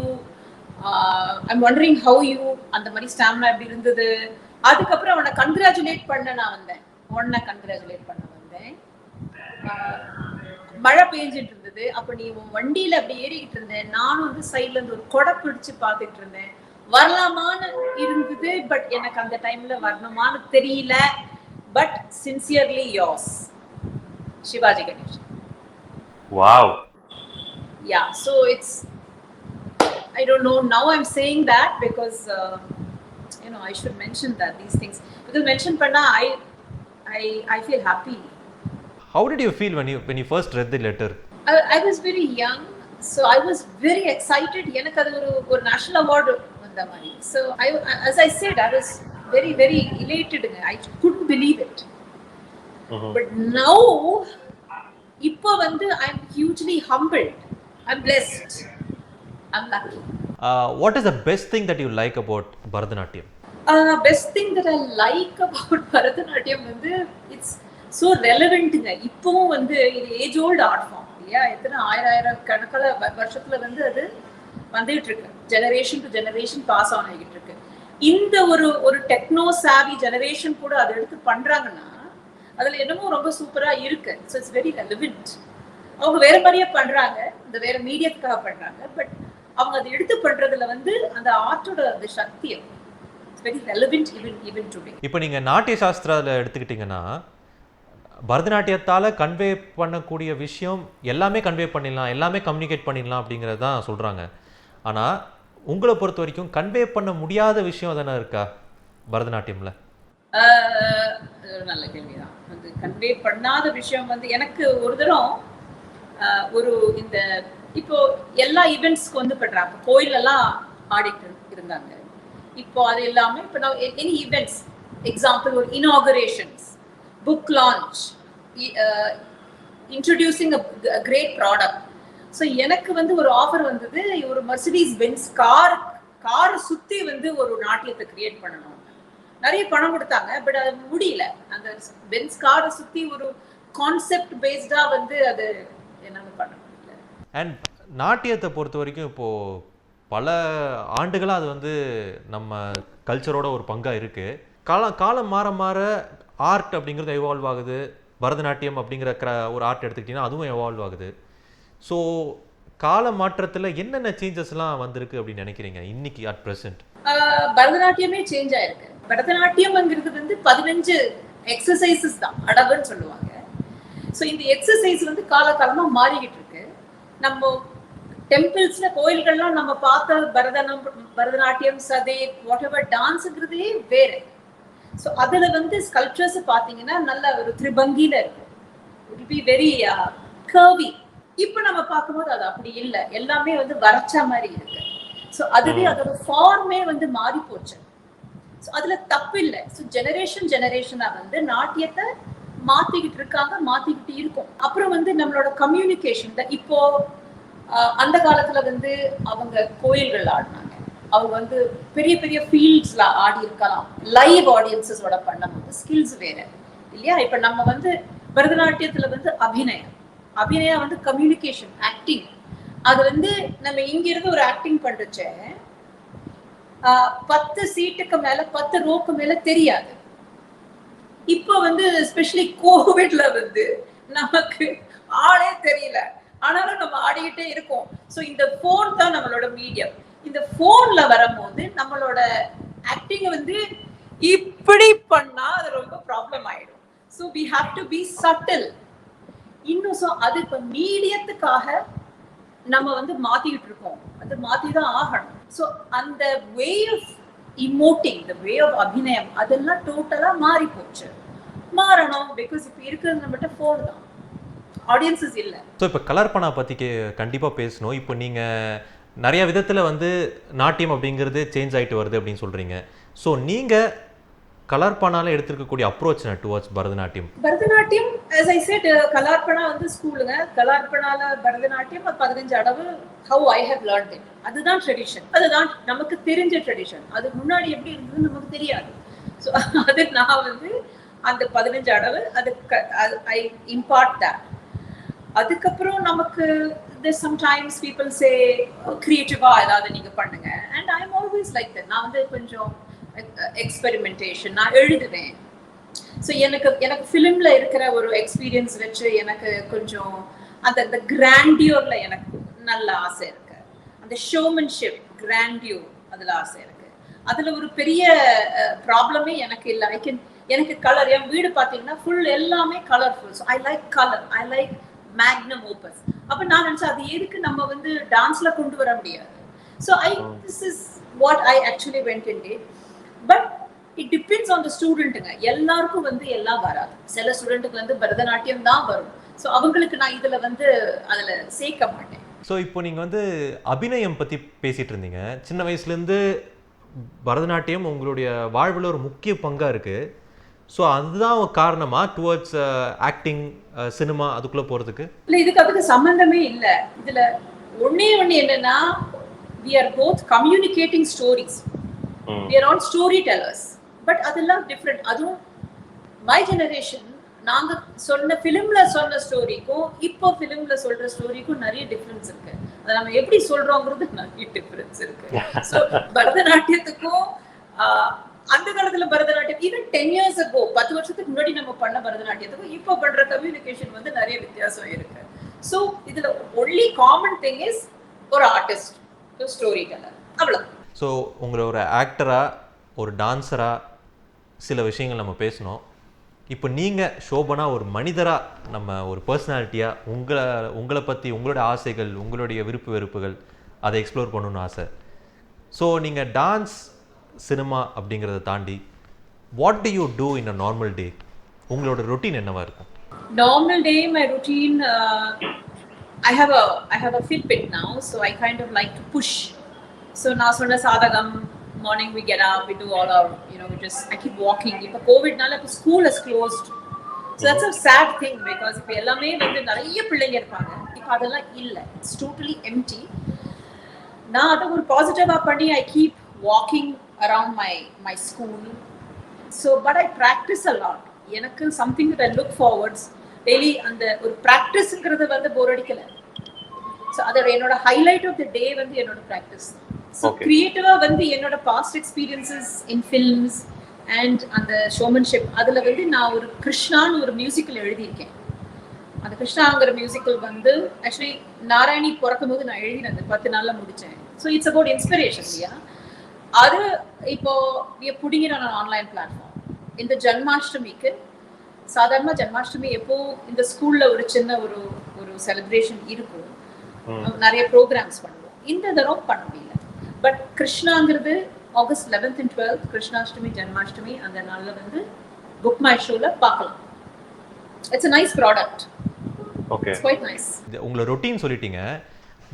I'm wondering how you, அந்த மாதிரி ஸ்டாம்னா எப்படி இருந்தது. அதுக்கப்புறம் அவனை கன்கிராச்சுலேட் பண்ண நான் வந்தேன், உன்னை கன்கிராச்சுலேட் பண்ண வந்தேன். மழை பெஞ்சிட்டு இருந்தது. அப்ப நீ உன் வண்டியில அப்படி ஏறிக்கிட்டு இருந்தேன், நானும் வந்து சைட்ல இருந்து ஒரு கொடை பிடிச்சு பார்த்துட்டு இருந்தேன். வரலாமான்னு இருந்தது, பட் எனக்கு அந்த டைம்ல வரணுமான்னு தெரியல. But sincerely yours, Sivaji Ganesan. Wow. Yeah, so it's, I don't know, now I'm saying that because I should mention that these things, because mention panna I feel happy. How did you feel when you first read the letter? I was very young, so I was very excited. எனக்கு அது ஒரு national award வந்த மாதிரி. So as I said, I was very very elated. I couldn't believe it. But now இப்போ வந்து I'm hugely humbled. I'm blessed. I'm lucky. What is the best thing that you like about Bharatanatyam? Best thing that I like about Bharatanatyam வந்து it's so relevant. இப்பவும் வந்து இது ஏஜ் ஓல்டு ஆர்ட் ஃபார்ம் இல்லையா? எத்தனை ஆயிரம் கணக்கில் வருஷத்துல வந்து அது வந்துகிட்டு இருக்கு, generation to generation pass on ஆகிட்டு இருக்கு. இந்த ஒரு டெக்னோ சாவி ஜெனரேஷன் கூட அதை எடுத்து பண்றாங்கன்னா அதுல என்னமோ ரொம்ப சூப்பரா இருக்கு. So it's very relevant. அவங்க வேற மாதிரியே பண்றாங்க, இந்த வேற மீடியத்துக்காக பண்றாங்க, பட் அவங்க அதை எடுத்து பண்றதுல வந்து அந்த ஆர்ட்டோட அந்த சக்தி it's very relevant even today. இப்போ நீங்க நாட்டிய சாஸ்திரத்துல எடுத்துக்கிட்டீங்கன்னா பரதநாட்டியத்தால் கன்வே பண்ணக்கூடிய விஷயம் எல்லாமே கன்வே பண்ணிடலாம், எல்லாமே கம்யூனிகேட் பண்ணிடலாம் அப்படிங்கிறது தான் சொல்கிறாங்க. ஆனால் உங்களை பொறுத்த வரைக்கும் கன்வே பண்ண முடியாத விஷயம் தானே இருக்கா பரதநாட்டியமில்? ஒரு நல்ல கேள்விதான். வந்து கன்வே பண்ணாத விஷயம் வந்து எனக்கு ஒரு தரம் ஒரு இந்த இப்போ எல்லா ஈவெண்ட்ஸ்க்கு வந்து பண்றாங்க. கோயிலெல்லாம் ஆடிட்டு இருந்தாங்க. இப்போ அது இல்லாம இப்போ நான் எனி ஈவெண்ட்ஸ் எக்ஸாம்பிள் ஒரு inaugurations, book launch, introducing a great product. So எனக்கு வந்து ஒரு ஆஃபர் வந்தது, ஒரு மெர்சிடிஸ் பென்ஸ் கார் சுத்தி வந்து ஒரு நாட்டியத்தை கிரியேட் பண்ணணும். நிறைய பணம் கொடுத்தாங்க, பட் அது முடியல. அந்த பென்ஸ் காரை சுத்தி ஒரு கான்செப்ட் பேஸ்டா வந்து அது என்னால பண்ண முடியல. அண்ட் நாட்டியத்தை பொறுத்த வரைக்கும் இப்போது பல ஆண்டுகளாக அது வந்து நம்ம கல்ச்சரோட ஒரு பங்காக இருக்குது. காலம் மாற மாற ஆர்ட் அப்படிங்கிறது எவால்வ் ஆகுது. பரதநாட்டியம் அப்படிங்கிற ஒரு ஆர்ட் எடுத்துக்கிட்டிங்கன்னா அதுவும் எவால்வ் ஆகுது. ஸோ கால மாற்றத்தில் என்னென்ன சேஞ்சஸ்லாம் வந்திருக்கு அப்படின்னு நினைக்கிறீங்க இன்னைக்கு அட் ப்ரெசென்ட்? பரதநாட்டியமே சேஞ்ச் ஆயிருக்கு. பரதநாட்டியம்ங்கிறது வந்து 15 எக்ஸசைசஸ் தான், அடவுன்னு சொல்லுவாங்க. ஸோ இந்த எக்ஸசைஸ் வந்து காலகாலமா மாறிக்கிட்டு இருக்கு. நம்ம டெம்பிள்ஸ்ல கோயில்கள்லாம் நம்ம பார்த்த பரதநாட்டியம், சதே, வாட் எவர் டான்ஸுங்கிறதே வேற. ஸோ அதுல வந்து ஸ்கல்ப்சர்ஸ் பார்த்தீங்கன்னா நல்ல ஒரு திரிபங்கில இருக்கு. It be very curvy. இப்போ நம்ம பார்க்கும்போது அது அப்படி இல்லை, எல்லாமே வந்து வரைச்ச மாதிரி இருக்கு. ஸோ அதுவே அதோட ஃபார்மே வந்து மாறி போச்சு. ஸோ அதுல தப்பு இல்லை. ஸோ ஜெனரேஷனா வந்து நாட்டியத்தை மாத்திக்கிட்டு இருக்காங்க, மாத்திக்கிட்டு இருக்கும். அப்புறம் வந்து நம்மளோட கம்யூனிகேஷன் இப்போ அந்த காலத்துல வந்து அவங்க கோயில்கள் ஆடினாங்க, அவங்க வந்து பெரிய பெரிய ஃபீல்ட்ஸ்ல ஆடி இருக்கலாம், லைவ் ஆடியன்ஸஸோட பண்ணும்போது ஸ்கில்ஸ் வேற இல்லையா. இப்ப நம்ம வந்து பரதநாட்டியத்துல வந்து அபிநயம் வந்து கம்யூனிகேஷன், ஆக்டிங். அது வந்து நம்ம இங்க இருந்து ஒரு ஆக்டிங் பண்றச்ச 10 சீட்டுக்கு மேல 10 ரோக்கு மேல தெரியாது. இப்போ வந்து எஸ்பெஷலி கோவிட்ல வந்து நமக்கு ஆளே தெரியல, ஆனாலும் நம்ம ஆடிக்கிட்டே இருக்கோம். ஸோ இந்த போன் தான் நம்மளோட மீடியம். இந்த போன்ல வரும்போது நம்மளோட ஆக்டிங் வந்து இப்படி பண்ணா அது ரொம்ப ப்ராப்ளம் ஆயிடும். So we have to be subtle. இன்னும் ஸோ அது இப்போ மீடியத்துக்காக நம்ம வந்து மாத்திக்கிட்டு இருக்கோம், அது மாத்தி தான் ஆகணும். ஸோ அந்த way of emoting, the way of அபிநயம் அதெல்லாம் டோட்டலா மாறி போச்சு. மாறணும், பிகாஸ் இப்போ இருக்கிறது நம்மகிட்ட ஃபோன் தான், ஆடியன்ஸஸ் இல்லை. ஸோ இப்போ கலர்பனா பற்றி கண்டிப்பாக பேசணும். இப்போ நீங்கள் நிறைய விதத்தில் வந்து நாட்டியம் அப்படிங்கிறது சேஞ்ச் ஆகிட்டு வருது அப்படின்னு சொல்கிறீங்க. ஸோ நீங்கள் கலர்பனால எடுத்துருக்கக்கூடிய approach towards Bharatanatyam? Bharatanatyam as I said, Kalarpana வந்து ஸ்கூலுங்க. கலார்பனால பரதநாட்டியம் 15 அடவு how I have learned it. அதுதான் ட்ரெடிஷன், அதுதான் நமக்கு தெரிஞ்ச ட்ரெடிஷன். அது முன்னாடி எப்படி இருந்ததுன்னு நமக்கு தெரியாது. ஸோ அது நான் வந்து அந்த 15 அடவு I impart that. அதுக்கப்புறம் நமக்கு sometimes people say கிரியேட்டிவா ஏதாவது நீங்க பண்ணுங்க, and I'm always like that. நான் வந்து கொஞ்சம் எக்ஸ்பெரிமெண்டேஷன் நான் எழுதுவேன். ஸோ எனக்கு ஃபிலிம்ல இருக்கிற ஒரு எக்ஸ்பீரியன்ஸ் வச்சு எனக்கு கொஞ்சம் அந்த கிராண்டியூர்ல எனக்கு நல்ல ஆசை இருக்கு. அந்த ஷோமன்ஷிப், கிராண்டியூர், அதுல ஆசை இருக்கு. அதுல ஒரு பெரிய ப்ராப்ளமே எனக்கு இல்லை. எனக்கு கலர், என் வீடு பார்த்தீங்கன்னா ஃபுல் எல்லாமே colourful. So I like colour, I like magnum opus. அப்போ நான் நினைச்சேன் அது எதுக்கு நம்ம வந்து டான்ஸ்ல கொண்டு வர முடியாது. So this is what I actually went into. But it depends on the ஸ்டூடெண்ட்டுங்க. எல்லாருக்கும் வந்து எல்லாம் வராது. சில ஸ்டூடெண்ட்டுக்கு வந்து பரதநாட்டியம் தான் வரும். ஸோ அவங்களுக்கு நான் இதுல வந்து அதுல சேர்க்க மாட்டேன். ஸோ இப்போ நீங்கள் வந்து அபிநயம் பற்றி பேசிகிட்டு இருந்தீங்க. சின்ன வயசுலேருந்து பரதநாட்டியம் உங்களுடைய வாழ்வில் ஒரு முக்கிய பங்காக இருக்குது. ஸோ அதுதான் ஒரு காரணமா டுவர்ட்ஸ் ஆக்டிங், சினிமா அதுக்குள்ளே போகிறதுக்கு? இல்லை, இதுக்கு அதுக்கு சம்மந்தமே இல்லை. இதில் ஒன்னே என்னன்னா, we are both communicating stories. We are all storytellers. But அதெல்லாம் டிஃப்ரெண்ட். அதுவும் மை ஜெனரேஷன், நாங்க சொன்ன ஃபிலிம்ல சொன்ன ஸ்டோரிக்கும் இப்போ ஃபிலிம்ல சொல்ற ஸ்டோரிக்கும் நிறைய டிஃபரன்ஸ் இருக்கு. அதை நம்ம எப்படி சொல்றோங்கிறது நிறைய டிஃபரன்ஸ் இருக்கு. ஸோ பரதநாட்டியத்துக்கும் அந்த காலத்துல பரதநாட்டியம் ஈவன் 10 years ago 10 வருஷத்துக்கு முன்னாடி நம்ம பண்ண பரதநாட்டியத்துக்கும் இப்போ பண்ற கம்யூனிகேஷன் வந்து நிறைய வித்தியாசம் இருக்கு. ஸோ இதுல ஒன்லி காமன் திங் இஸ் ஒரு ஆர்டிஸ்ட், ஒரு ஸ்டோரி டெல்லர், அவ்வளவு. ஸோ உங்களை ஒரு ஆக்டராக, ஒரு டான்ஸராக சில விஷயங்கள் நம்ம பேசணும். இப்போ நீங்கள் சோபனா ஒரு மனிதராக, நம்ம ஒரு பர்சனாலிட்டியாக உங்களை பற்றி, உங்களுடைய ஆசைகள், உங்களுடைய விருப்பு வெறுப்புகள் அதை எக்ஸ்ப்ளோர் பண்ணணும்னு ஆசை. ஸோ நீங்கள் டான்ஸ், சினிமா அப்படிங்கிறத தாண்டி what do you do in a normal day? உங்களோட ரொட்டீன் என்னவா இருக்கும்? Normal day, my routine, I have a Fitbit now, so I kind of like to push. So now sonna sadagam, morning we get up, we do all our, we just, I keep walking. If COVID nala school is closed, so that's a sad thing, because if ellame vandu nariya pillenga irpaanga, ipo adella illa, it's totally empty. Now adu or positive panni, I keep walking around my school. So but I practice a lot. எனக்கு something that I look forwards daily, அந்த ஒரு practiceங்கிறது வந்து போர் அடிக்கல. ஸோ அதோட என்னோட ஹைலைட் ஆஃப் த டே வந்து என்னோட ப்ராக்டிஸ். ஸோ கிரியேட்டிவா வந்து என்னோட past experiences in films and அந்த ஷோமன்ஷிப், அதில் வந்து நான் ஒரு கிருஷ்ணான்னு ஒரு மியூசிக்கல் எழுதியிருக்கேன். அந்த கிருஷ்ணாங்கிற மியூசிக்கல் வந்து ஆக்சுவலி நாராயணி பிறக்கும் போது நான் எழுதினேன், 10 நாளில் முடித்தேன். ஸோ இட்ஸ் அபவுட் இன்ஸ்பிரேஷன் இல்லையா? அது இப்போ புடிங்கிற ஆன்லைன் பிளாட்ஃபார்ம். இந்த ஜன்மாஷ்டமிக்கு, சாதாரண ஜன்மாஷ்டமி எப்போ இந்த ஸ்கூல்ல ஒரு சின்ன ஒரு செலிப்ரேஷன் இருக்கும், நிறைய ப்ரோக்ராம்ஸ் பண்ணுவோம். இந்த தடவை பண்ண முடியல. பட் கிருஷ்ணாங்கிறது August 11th and 12th, Krishnashtami, Janmashtami, அந்த நாளில் வந்து புக் மை ஷோல பார்க்கலாம். It's a nice product. Okay, it's quite nice. உங்களை ரொட்டீன் சொல்லிட்டீங்க,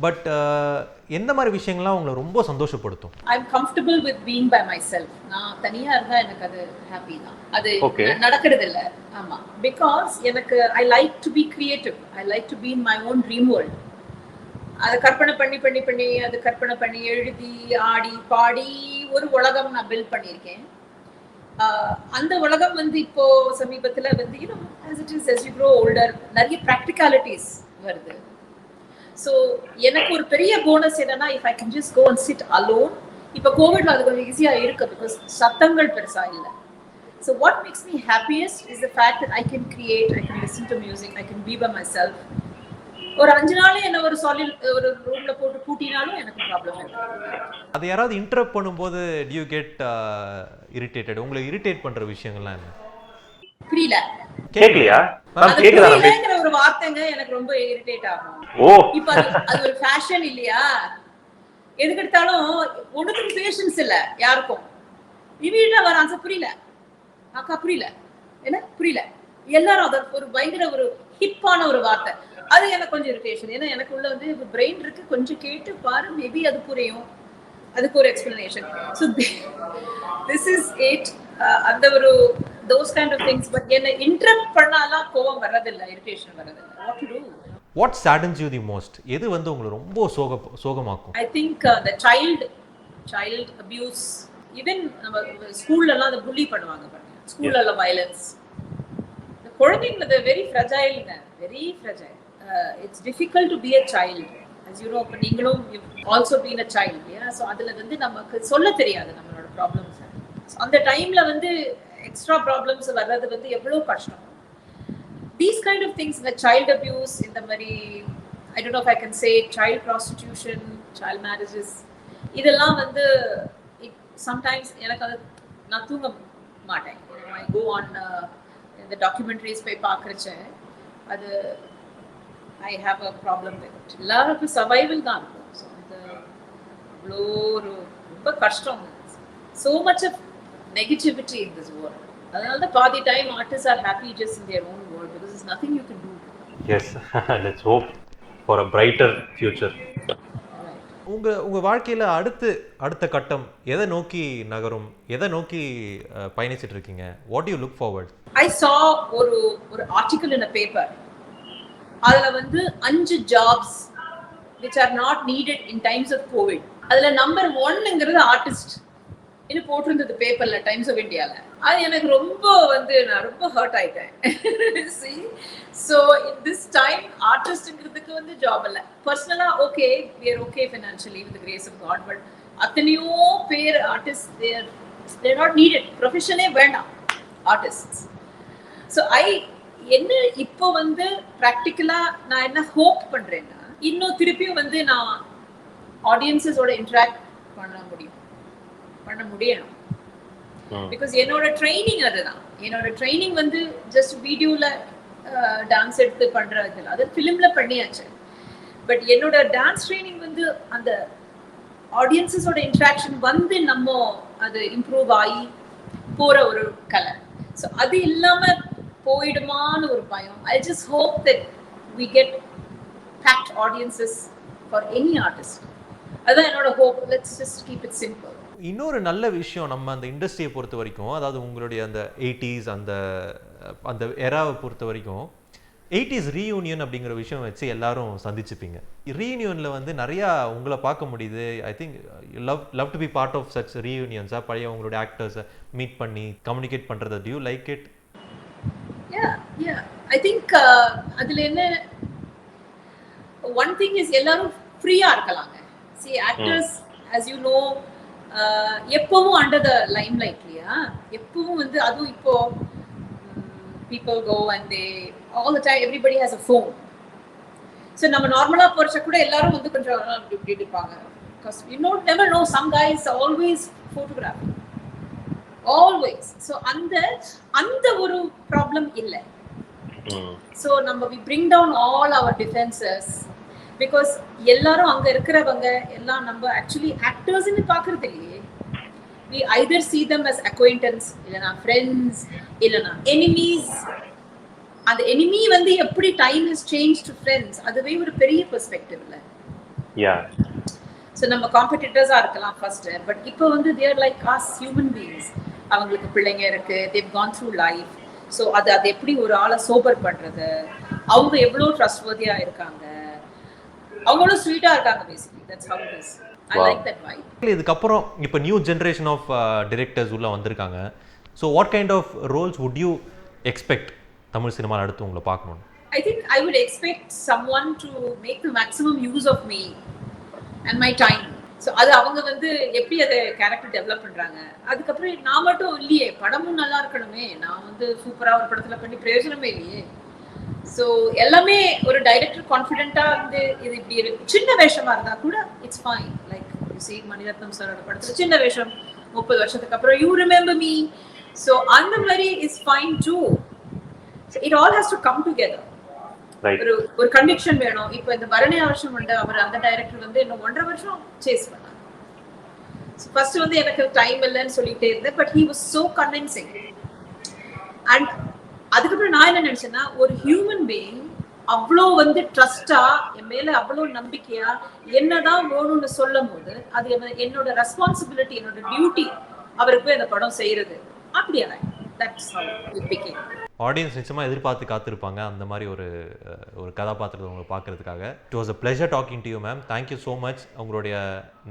பட் எந்த மாதிரி விஷயங்கள்லாம் உங்களை ரொம்ப சந்தோஷப்படுத்தும்? I'm comfortable with being by myself. நான் தனியா இருந்தா எனக்கு அது ஹாப்பி தான். அது நடக்கிறது இல்ல. ஆமா, because எனக்கு I like to be creative. I like to be in my own dream world. அதை கற்பனை பண்ணி அது கற்பனை பண்ணி எழுதி ஆடி பாடி ஒரு உலகம் நான் பில்ட் பண்ணியிருக்கேன். அந்த உலகம் வந்து இப்போ சமீபத்துல வந்து as it is, as you grow older, நிறைய practicalities வருது. ஸோ எனக்கு ஒரு பெரிய போனஸ் என்னன்னா, if I can just go and sit alone. இப்போ கோவிட்ல அது கொஞ்சம் ஈஸியாக இருக்கு, பிகாஸ் சத்தங்கள் பெருசா இல்லை. So what makes me happiest is the fact that I can create, I can listen to music, I can be by myself. ஒரு 5 நாள் என்ன ஒரு ரூம்ல போட்டு பூட்டினாலும் எனக்கு ப்ராப்ளம் இல்லை. அது யாராவது இன்டரப்ட் பண்ணும்போது do you get irritated? உங்களை இரிட்டேட் பண்ற விஷயங்கள்லாம் என்ன? புரியல, கேக்கலையா? புரியலங்கிற ஒரு வார்த்தைங்க எனக்கு ரொம்ப இரிட்டேட் ஆகும். இப்ப அது ஒரு ஃபேஷன் இல்லையா? எதுக்கு எடுத்தாலும் ஒண்ணுக்கும் பேஷன்ஸ் இல்ல யாருக்கும். இமீடியட்டா வர ஆன்சர் புரியல, அக்கா புரியல, என்ன புரியல, எல்லாரும் அது ஒரு பயங்கர ஒரு ஹிப்பான ஒரு வார்த்தை. அது எனக்கு கொஞ்சம் இரிட்டேஷன். ஏன்னா எனக்கு உள்ள வந்து பிரெயின் இருக்கு, கொஞ்சம் கேட்டு பாரு, மேபி அது புரியும், அதுக்கு ஒரு explanation. So this is it. அந்த ஒரு those kind of things. But என்ன இன்டரப்ட் பண்ணாலாம் கோவம் வரதில்லை, இரிட்டேஷன் வரதில்லை. What to do? What saddens you the most? எது வந்து உங்களை ரொம்ப சோகமாக்கும்? I think the child abuse. Even நம்ம ஸ்கூல்ல எல்லாம் அந்த புல்லி பண்ணுவாங்க பாருங்க, ஸ்கூல்ல எல்லாம் வயலன்ஸ். the குழந்தைங்க they very fragile, very fragile. It's difficult to be a child, as you know. நீங்களும் you've also been a child, yeah? So அதுல வந்து நமக்கு சொல்ல தெரியாது நம்மளோட ப்ராப்ளம்ஸ். அந்த டைம்ல வந்து எக்ஸ்ட்ரா ப்ராப்ளம்ஸ் வர்றது வந்து எவ்வளவு கஷ்டம். These kind of things, the child abuse, இந்த மாதிரி I don't know if I can say child prostitution, child marriages, இதெல்லாம் வந்து sometimes எனக்கு அது நான் தூங்க மாட்டேன். I go on the documentaries போய் பார்க்கறச்ச அது I have a problem with it. எல்லாருக்கும் சர்வைவல் தான் இருக்கும். ஸோ அது அவ்வளோ ரொம்ப கஷ்டம். So much of negativity in this world. அதனால தான் பாதி time artists are happy just in their own world, because there's nothing you can do. Yes, let's hope for a brighter future. உங்க வாழ்க்கையில அடுத்த கட்டம் எதை நோக்கி நகரும், எதை நோக்கி பயணிச்சிட்டு இருக்கீங்க? What do you look forward? I saw ஒரு article in a paper. அதுல வந்து 5 jobs which are not needed in times of COVID. அதுல நம்பர் 1ங்கிறது ஆர்டிஸ்ட் இது போட்டிருந்தது பேப்பர்ல, டைம்ஸ் ஆஃப் இந்தியால. அது எனக்கு ரொம்ப வந்து நான் ரொம்ப ஹர்ட் ஆயிட்டேன். ஸோ இன் திஸ் டைம் ஆர்டிஸ்ட்ங்கிறதுக்கு வந்து ஜாப் இல்லை. பர்சனலா okay, we are okay financially with the grace of God, but அத்தனையோ பேர் artist they are not needed. ப்ரொஃபஷனே வேண்டாம் ஆர்டிஸ்ட். ஸோ என்ன இப்போ வந்து ப்ராக்டிக்கலா நான் என்ன ஹோப் பண்றேன்னா, இன்னும் திருப்பியும் வந்து நான் ஆடியன்ஸஸோட இன்ட்ராக்ட் பண்ண முடியணும். பிகாஸ் என்னோட ட்ரைனிங் அதுதான். என்னோட ட்ரைனிங் வந்து ஜஸ்ட் வீடியோல டான்ஸ் எடுத்து பண்றது இல்லை, அது ஃபிலிம்ல பண்ணியாச்சு. பட் என்னோட டான்ஸ் ட்ரைனிங் வந்து அந்த ஆடியன்ஸஸோட இன்ட்ராக்ஷன் வந்து நம்ம அது இம்ப்ரூவ் ஆகி போற ஒரு கலை. ஸோ அது இல்லாம போயிடுமான்னு ஒரு பயம். I just hope that we get packed audiences for any artist. அதான் என்னோட hope. Let's just keep it simple. இன்னொரு நல்ல விஷயம் நம்ம அந்த இண்டஸ்ட்ரியை பொறுத்த வரைக்கும், அதாவது உங்களுடைய அந்த 80s அந்த எராவை பொறுத்த வரைக்கும் 80s ரீயூனியன் அப்படிங்கிற விஷயம் வச்சு எல்லாரும் சந்திச்சுப்பீங்க. ரீயூனியனில் வந்து நிறையா உங்களை பார்க்க முடியுது. I think love to be part of such ரீயூனியன்ஸாக பழைய உங்களுடைய ஆக்டர்ஸை மீட் பண்ணி கம்யூனிகேட் பண்ணுறது. Do you like it? I think அதில் என்ன ஒன் திங் இஸ் எல்லாரும் ஃப்ரீயாக இருக்கலாங்க. See, actors, as you know, எப்பவும் அண்டர் த லைம் லைட் இல்லையா? எப்பவும் வந்து அதுவும் இப்போ people go and they all the time everybody has a phone. So நம்ம நார்மலா போறச்ச கூட எல்லாரும் வந்து கொஞ்சம் இப்படி இருப்பாங்க. Because you never know, some guys are always photographing. Always. So அந்த ஒரு ப்ராப்ளம் இல்ல. So we bring down all our defenses. Because எல்லாரும் அங்க இருக்கிறவங்க எல்லாம் நம்ம ஆக்சுவலி ஆக்டர்ஸ்னு பார்க்கறது இல்லையே. We either see them as acquaintance, இல்லனா friends, இல்லனா enemies. அந்த enemy வந்து எப்படி time has changed to friends, அதுவே ஒரு பெரிய பெர்ஸ்பெக்டிவ் இல்ல. So நம்ம காம்படிட்டர்ஸா இருக்கலாம் ஃபர்ஸ்ட், பட் இப்போ வந்து they are like us human beings. அவங்களுக்கு பிள்ளைங்க இருக்கு, they've gone through life. So அது எப்படி ஒரு ஆளை சோபர் பண்றது, அவங்க எவ்வளவு ட்ரஸ்ட்வர்தியா இருக்காங்க, அவங்களோட ஸ்வீட்டா இருக்காங்க. Basically that's how it is. I like that vibe. இதுக்கப்புறம் இப்போ நியூ ஜென்ரேஷன் ஆஃப் டிரெக்டர்ஸ் உள்ள வந்திருக்காங்க. So what kind of roles would you expect Tamil சினிமாவில் அடுத்து உங்களை பார்க்கணும்? I think I would expect someone to make the maximum use of me and my time. So அது அவங்க வந்து எப்படி அதை கேரக்டர் டெவலப் பண்றாங்க. அதுக்கப்புறம் நான் மட்டும் இல்லையே, படமும் நல்லா இருக்கணுமே. நான் வந்து சூப்பரா ஒரு படத்துல பண்ணி பிரயோஜனமே இல்லையே. ஸோ எல்லாமே ஒரு டைரக்டர் கான்ஃபிடென்ட்டா வந்து இது இப்படி இருக்கு. சின்ன வேஷமா இருந்தா கூட it's fine. Like you see Mani Ratnam சாரோட படத்துல சின்ன வேஷம் 30 வருஷத்துக்கு அப்புறம் யூ ரிமெம்பர் மீ. ஸோ அந்த மாதிரி is fine too. It all has to come together. ஒரு கன்விக்ஷன் வேணும். இப்போ இந்த பரணி வருஷம் வந்து அவர் அந்த டைரக்டர் வந்து இன்னும் 1.5 வருஷம் சேஸ் பண்ணார். ஃபர்ஸ்ட் வந்து எனக்கு டைம் இல்லைன்னு சொல்லிட்டே இருந்தேன், but he was so convincing. And அதுக்கப்புறம் நான் என்ன நினைச்சேன்னா, ஒரு ஹியூமன் பீயிங் அவ்வளோ வந்து ட்ரஸ்டா என் மேல அவ்வளோ நம்பிக்கையா என்னதான் வேணும்னு சொல்லும் போது அது என்னோட ரெஸ்பான்சிபிலிட்டி, என்னோட டியூட்டி அவருக்கு போய் அந்த படம் செய்யறது. அப்படியா? That's how it became. Audience நிச்சயமாக எதிர்பார்த்து காத்திருப்பாங்க அந்த மாதிரி ஒரு கதாபாத்திரத்தை உங்களை பார்க்கறதுக்காக. It was a pleasure talking to you ma'am. Thank you so much. உங்களுடைய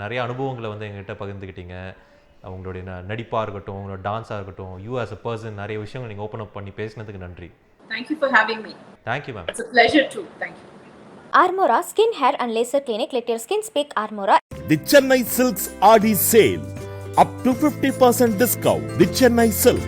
நிறைய அனுபவங்களை வந்து எங்ககிட்ட பகிர்ந்துக்கிட்டீங்க. உங்களுடைய நடிப்பாக இருக்கட்டும், உங்களோட டான்ஸாக இருக்கட்டும், யூ ஆஸ் அ பர்சன் நிறைய விஷயங்கள் நீங்கள் ஓப்பன் அப் பண்ணி பேசினதுக்கு நன்றி. Thank you for having me. Thank you, ma'am. It's a pleasure too. Thank you. Armora Skin Hair and Laser Clinic. Let your skin speak Armora. The Chennai Silks Aadi Sale. Up to 50% discount. The Chennai Silks.